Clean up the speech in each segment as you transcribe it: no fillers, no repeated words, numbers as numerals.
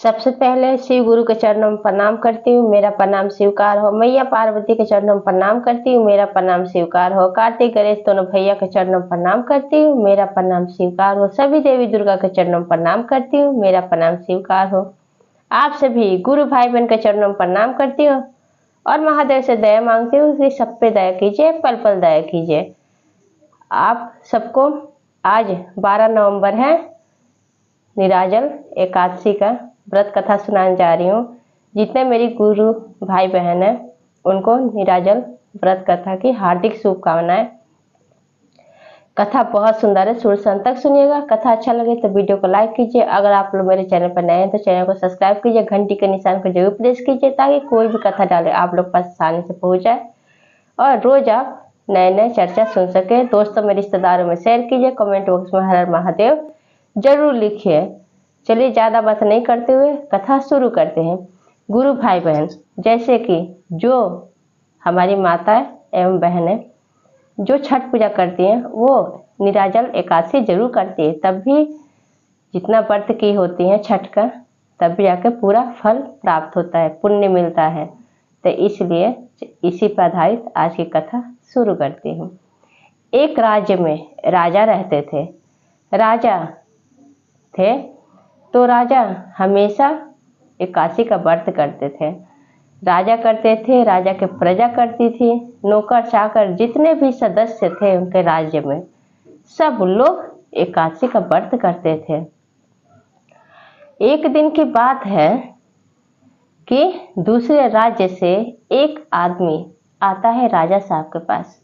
सबसे पहले शिव गुरु के चरणों में प्रणाम करती हूँ, मेरा प्रणाम स्वीकार हो। मैया पार्वती के चरणों में प्रणाम करती हूँ, मेरा प्रणाम स्वीकार हो। कार्तिक गणेश दोनों भैया के चरणों में प्रणाम करती हूँ, मेरा प्रणाम स्वीकार हो। सभी देवी दुर्गा के चरणों में प्रणाम करती हूँ, मेरा प्रणाम स्वीकार हो। आप सभी गुरु भाई बहन के चरणों में प्रणाम करती हूँ और महादेव से दया मांगती हूँ कि सब पे दया कीजिए, पल पल दया कीजिए। आप सबको आज 12 नवंबर है, निराजल एकादशी का व्रत कथा सुनाने जा रही हूँ। जितने मेरी गुरु भाई बहन हैं उनको निराजल व्रत कथा की हार्दिक शुभकामनाएं। कथा बहुत सुंदर है, शुरू से अंत तक सुनिएगा। कथा अच्छा लगे तो वीडियो को लाइक कीजिए। अगर आप लोग मेरे चैनल पर नए हैं तो चैनल को सब्सक्राइब कीजिए, घंटी के निशान को जरूर प्रेस कीजिए ताकि कोई भी कथा डाले आप लोग पास आसानी से पहुंच जाए और रोज आप नए नए चर्चा सुन सके। दोस्तों में रिश्तेदारों में शेयर कीजिए, कमेंट बॉक्स में हर हर महादेव जरूर लिखिए। चलिए ज़्यादा बात नहीं करते हुए कथा शुरू करते हैं। गुरु भाई बहन, जैसे कि जो हमारी माता एवं बहनें जो छठ पूजा करती हैं वो निराजल एकादशी जरूर करती है, तब भी जितना व्रत की होती हैं छठ का तब भी जाकर पूरा फल प्राप्त होता है, पुण्य मिलता है। तो इसलिए इसी पर आधारित आज की कथा शुरू करती हूँ। एक राज्य में राजा रहते थे। राजा थे तो राजा हमेशा एकादशी का व्रत करते थे। राजा करते थे, राजा की प्रजा करती थी, नौकर चाकर जितने भी सदस्य थे उनके राज्य में सब लोग एकादशी का व्रत करते थे। एक दिन की बात है कि दूसरे राज्य से एक आदमी आता है राजा साहब के पास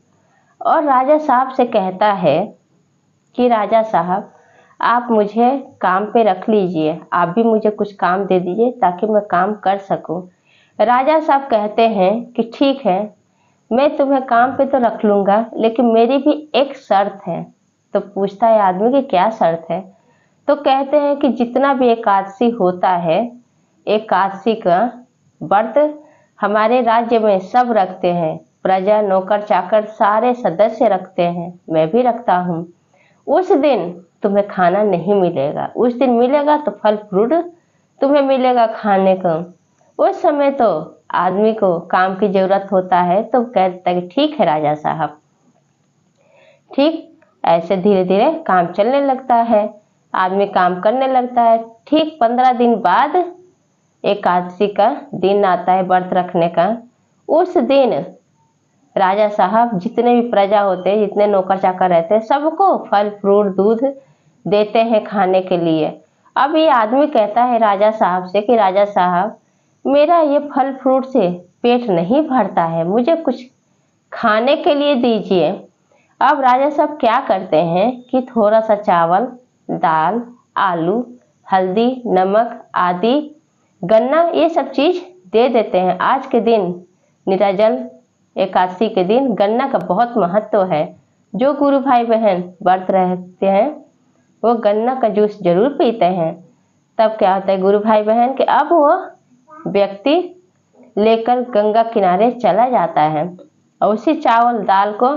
और राजा साहब से कहता है कि राजा साहब आप मुझे काम पे रख लीजिए, आप भी मुझे कुछ काम दे दीजिए ताकि मैं काम कर सकूं। राजा साहब कहते हैं कि ठीक है, मैं तुम्हें काम पे तो रख लूँगा, लेकिन मेरी भी एक शर्त है। तो पूछता है आदमी कि क्या शर्त है? तो कहते हैं कि जितना भी एकादशी होता है, एकादशी का व्रत हमारे राज्य में सब रखते हैं, प्रजा नौकर चाकर सारे सदस्य रखते हैं, मैं भी रखता हूँ। उस दिन तुम्हें खाना नहीं मिलेगा, उस दिन मिलेगा तो फल फ्रूट तुम्हें मिलेगा खाने को। उस समय तो आदमी को काम की जरूरत होता है तो कहता है कि ठीक है राजा साहब। ठीक ऐसे धीरे धीरे काम चलने लगता है, आदमी काम करने लगता है। ठीक 15 दिन बाद एकादशी का दिन आता है व्रत रखने का। उस दिन राजा साहब जितने भी प्रजा होते हैं, जितने नौकर चाकर रहते हैं, सबको फल फ्रूट दूध देते हैं खाने के लिए। अब ये आदमी कहता है राजा साहब से कि राजा साहब मेरा ये फल फ्रूट से पेट नहीं भरता है, मुझे कुछ खाने के लिए दीजिए। अब राजा साहब क्या करते हैं कि थोड़ा सा चावल, दाल, आलू, हल्दी, नमक आदि, गन्ना ये सब चीज दे देते हैं। आज के दिन निराजल एकादशी के दिन गन्ना का बहुत महत्व है। जो गुरु भाई बहन व्रत रहते हैं वो गन्ना का जूस जरूर पीते हैं। तब क्या होता है गुरु भाई बहन कि अब वो व्यक्ति लेकर गंगा किनारे चला जाता है और उसी चावल दाल को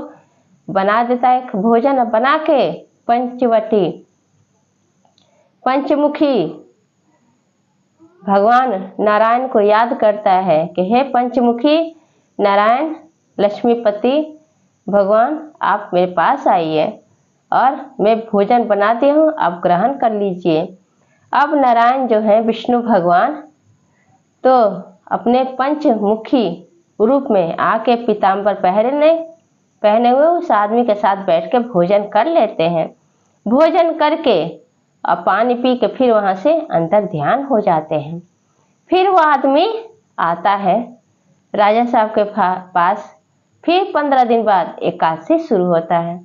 बना देता है भोजन, बना के पंचवटी पंचमुखी भगवान नारायण को याद करता है कि हे पंचमुखी नारायण लक्ष्मीपति भगवान, आप मेरे पास आइए और मैं भोजन बनाती हूँ, आप ग्रहण कर लीजिए। अब नारायण जो है विष्णु भगवान तो अपने पंचमुखी रूप में आके पीताम्बर पहने हुए उस आदमी के साथ बैठ के भोजन कर लेते हैं। भोजन करके और पानी पी के फिर वहाँ से अंदर ध्यान हो जाते हैं। फिर वो आदमी आता है राजा साहब के पास। फिर 15 दिन बाद एकादशी शुरू होता है।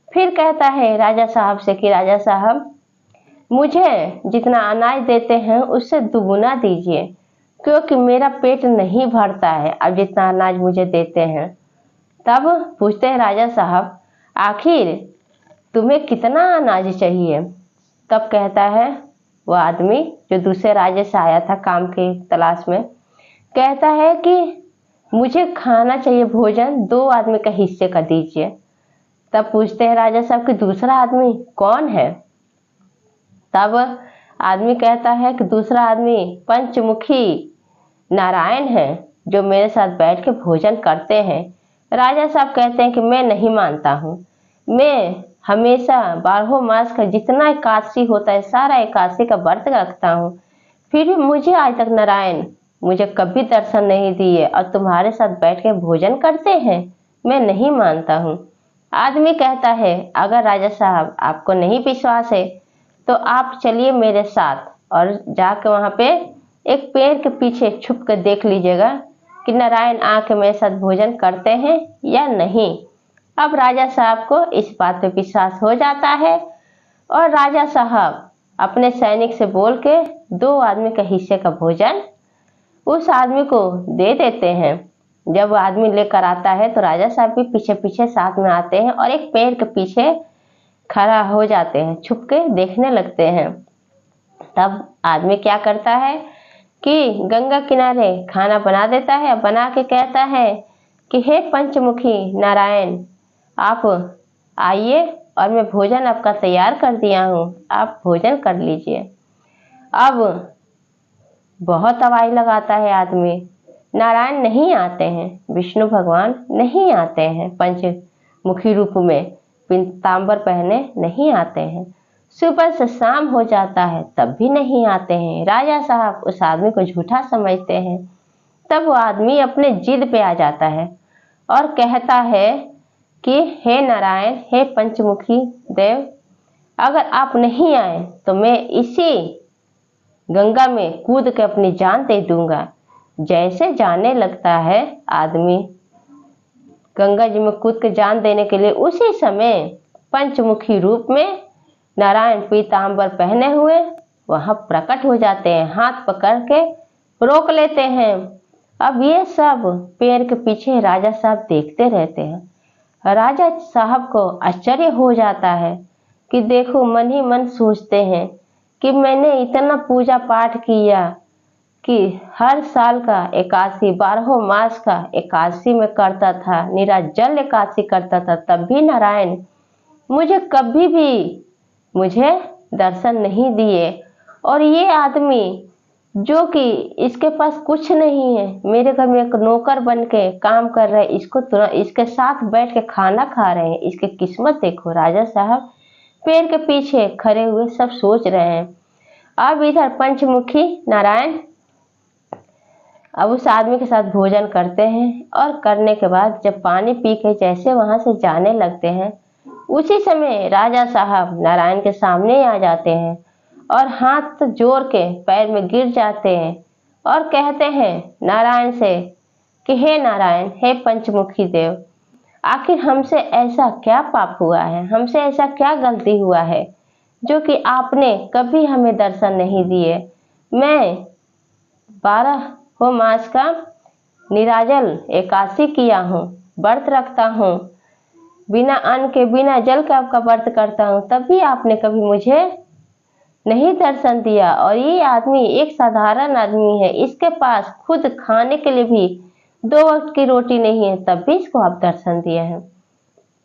फिर कहता है राजा साहब से कि राजा साहब मुझे जितना अनाज देते हैं उससे दुगुना दीजिए, क्योंकि मेरा पेट नहीं भरता है अब जितना अनाज मुझे देते हैं। तब पूछते हैं राजा साहब आखिर तुम्हें कितना अनाज चाहिए? तब कहता है वो आदमी जो दूसरे राज्य से आया था काम के तलाश में, कहता है कि मुझे खाना चाहिए भोजन, 2 आदमी का हिस्से का दीजिए। तब पूछते हैं राजा साहब कि दूसरा आदमी कौन है? तब आदमी कहता है कि दूसरा आदमी पंचमुखी नारायण है जो मेरे साथ बैठ के भोजन करते हैं। राजा साहब कहते हैं कि मैं नहीं मानता हूँ, मैं हमेशा 12 मास का जितना एकादशी होता है सारा एकादशी का व्रत रखता हूँ, फिर भी मुझे आज तक नारायण मुझे कभी दर्शन नहीं दिए और तुम्हारे साथ बैठ के भोजन करते हैं, मैं नहीं मानता हूँ। आदमी कहता है अगर राजा साहब आपको नहीं विश्वास है तो आप चलिए मेरे साथ और जाके वहां पे एक पेड़ के पीछे छुप कर देख लीजिएगा कि नारायण आके मेरे साथ भोजन करते हैं या नहीं। अब राजा साहब को इस बात पे विश्वास हो जाता है और राजा साहब अपने सैनिक से बोल के 2 आदमी के हिस्से का भोजन उस आदमी को दे देते हैं। जब वो आदमी लेकर आता है तो राजा साहब भी पीछे पीछे साथ में आते हैं और एक पेड़ के पीछे खड़ा हो जाते हैं, छुप के देखने लगते हैं। तब आदमी क्या करता है कि गंगा किनारे खाना बना देता है, बना के कहता है कि हे पंचमुखी नारायण, आप आइए और मैं भोजन आपका तैयार कर दिया हूँ, आप भोजन कर लीजिए। अब बहुत आवाज लगाता है आदमी, नारायण नहीं आते हैं, विष्णु भगवान नहीं आते हैं, पंचमुखी रूप में पीतांबर पहने नहीं आते हैं। सुबह से शाम हो जाता है तब भी नहीं आते हैं। राजा साहब उस आदमी को झूठा समझते हैं। तब वो आदमी अपने जिद पे आ जाता है और कहता है कि हे नारायण, हे पंचमुखी देव, अगर आप नहीं आए तो मैं इसी गंगा में कूद के अपनी जान दे दूंगा। जैसे जाने लगता है आदमी गंगा जी में कूद के जान देने के लिए, उसी समय पंचमुखी रूप में नारायण पीतांबर पहने हुए वहां प्रकट हो जाते हैं, हाथ पकड़ के रोक लेते हैं। अब ये सब पेड़ के पीछे राजा साहब देखते रहते हैं। राजा साहब को आश्चर्य हो जाता है कि देखो, मन ही मन सोचते हैं कि मैंने इतना पूजा पाठ किया कि हर साल का एकादशी 12 मास का एकादशी में करता था, निराजल एकादशी करता था, तब भी नारायण मुझे कभी भी मुझे दर्शन नहीं दिए। और ये आदमी जो कि इसके पास कुछ नहीं है, मेरे घर में एक नौकर बन के काम कर रहे हैं, इसको तुरंत इसके साथ बैठ के खाना खा रहे हैं, इसकी किस्मत देखो। राजा साहब पेड़ के पीछे खड़े हुए सब सोच रहे हैं। अब इधर पंचमुखी नारायण अब उस आदमी के साथ भोजन करते हैं और करने के बाद जब पानी पी के जैसे वहां से जाने लगते हैं, उसी समय राजा साहब नारायण के सामने आ जाते हैं और हाथ जोड़ के पैर में गिर जाते हैं और कहते हैं नारायण से कि हे नारायण, हे पंचमुखी देव, आखिर हमसे ऐसा क्या पाप हुआ है, हमसे ऐसा क्या गलती हुआ है जो कि आपने कभी हमें दर्शन नहीं दिए। मैं 12 मास का निराजल एकादशी किया हूँ, व्रत रखता हूँ, बिना अन्न के बिना जल का आपका व्रत करता हूँ, तब भी आपने कभी मुझे नहीं दर्शन दिया। और ये आदमी एक साधारण आदमी है, इसके पास खुद खाने के लिए भी 2 वक्त की रोटी नहीं है, तब भी इसको आप दर्शन दिए हैं।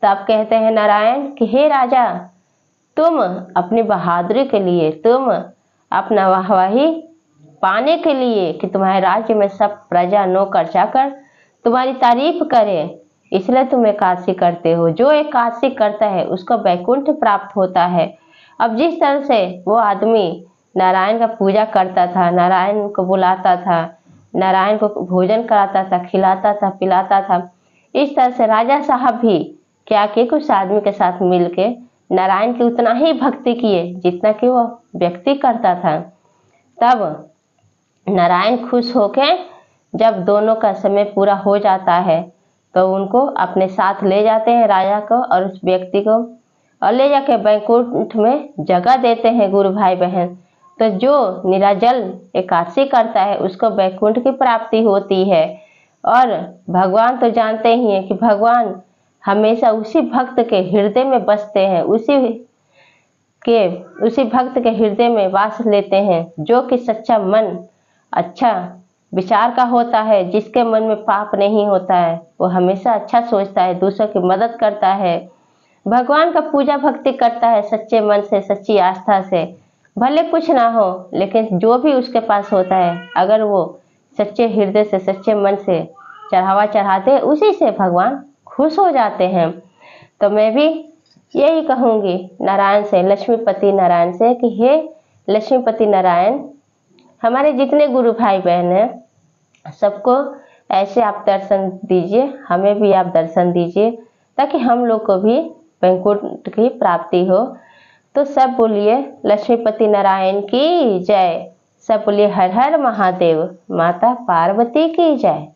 तब कहते हैं नारायण कि हे राजा, तुम अपनी बहादुरी के लिए, तुम अपना वाहवाही पाने के लिए कि तुम्हारे राज्य में सब प्रजा नौकर चाकर तुम्हारी तारीफ करे, इसलिए तुम एकादशी करते हो। जो एकादशी करता है उसको वैकुंठ प्राप्त होता है। अब जिस तरह से वो आदमी नारायण का पूजा करता था, नारायण को बुलाता था, नारायण को भोजन कराता था, खिलाता था, पिलाता था, इस तरह से राजा साहब भी क्या किए, उस आदमी के साथ मिलके नारायण की उतना ही भक्ति किए जितना कि वो व्यक्ति करता था। तब नारायण खुश होके जब दोनों का समय पूरा हो जाता है तो उनको अपने साथ ले जाते हैं, राजा को और उस व्यक्ति को, और ले जाके वैकुंठ में जगह देते हैं गुरु भाई बहन। तो जो निराजल एकादशी करता है उसको वैकुंठ की प्राप्ति होती है। और भगवान तो जानते ही हैं कि भगवान हमेशा उसी भक्त के हृदय में बसते हैं, उसी भक्त के हृदय में वास लेते हैं, जो कि सच्चा मन अच्छा विचार का होता है, जिसके मन में पाप नहीं होता है, वो हमेशा अच्छा सोचता है, दूसरों की मदद करता है, भगवान का पूजा भक्ति करता है सच्चे मन से, सच्ची आस्था से। भले कुछ ना हो, लेकिन जो भी उसके पास होता है, अगर वो सच्चे हृदय से, सच्चे मन से चढ़ावा चढ़ाते हैं, उसी से भगवान खुश हो जाते हैं। तो मैं भी यही कहूँगी नारायण से, लक्ष्मीपति नारायण से, कि हे लक्ष्मीपति नारायण, हमारे जितने गुरु भाई बहन हैं सबको ऐसे आप दर्शन दीजिए, हमें भी आप दर्शन दीजिए, ताकि हम लोग को भी वैकुंठ की प्राप्ति हो। तो सब बोलिए लक्ष्मीपति नारायण की जय, सब बोलिए हर हर महादेव, माता पार्वती की जय।